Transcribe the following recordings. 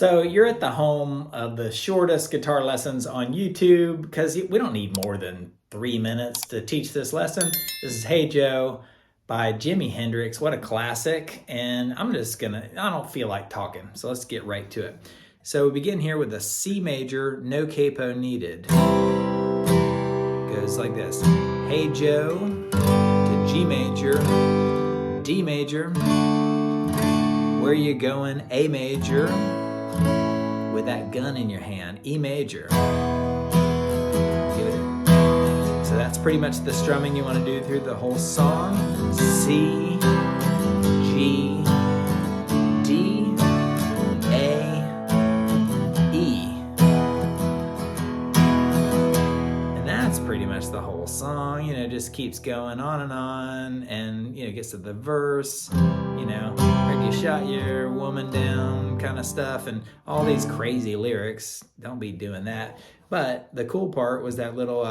So you're at the home of the shortest guitar lessons on YouTube because we don't need more than 3 minutes to teach this lesson. This is Hey Joe by Jimi Hendrix. What a classic. And I don't feel like talking, so let's get right to it. So we begin here with a C major, no capo needed. Goes like this. Hey Joe to G major, D major. Where you going? A major. With that gun in your hand, E major. So that's pretty much the strumming you want to do through the whole song. C, G, D, A, E. And that's pretty much the whole song. It just keeps going on, and gets to the verse, where you shot your woman down kind of stuff, and all these crazy lyrics. Don't be doing that. But the cool part was that little,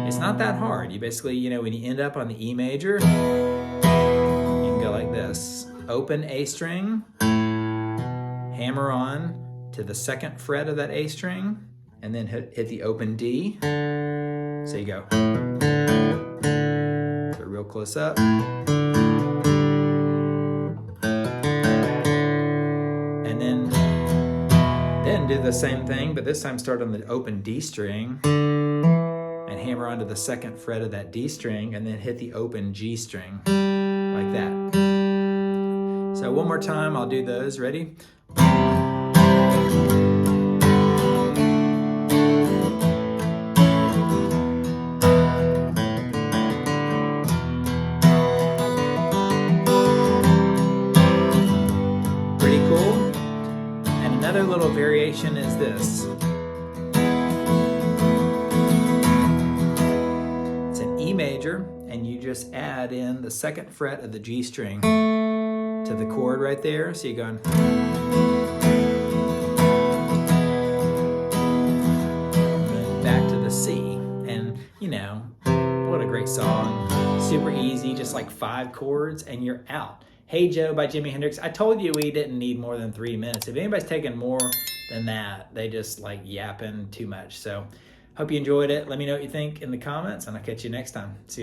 it's not that hard. You basically, when you end up on the E major, you can go like this. Open A string, hammer on to the second fret of that A string, and then hit the open D. So you go. So real close up. And then do the same thing, but this time start on the open D string and hammer onto the second fret of that D string, and then hit the open G string like that. So one more time, I'll do those. Ready? Pretty cool. And another little variation is this. It's an E major, and you just add in the second fret of the G string to the chord right there. So you're going. Back to the C. And, what a great song. Super easy, just like 5 chords, and you're out. Hey Joe by Jimi Hendrix. I told you we didn't need more than 3 minutes. If anybody's taking more than that, they just like yapping too much. So hope you enjoyed it. Let me know what you think in the comments, and I'll catch you next time. See ya.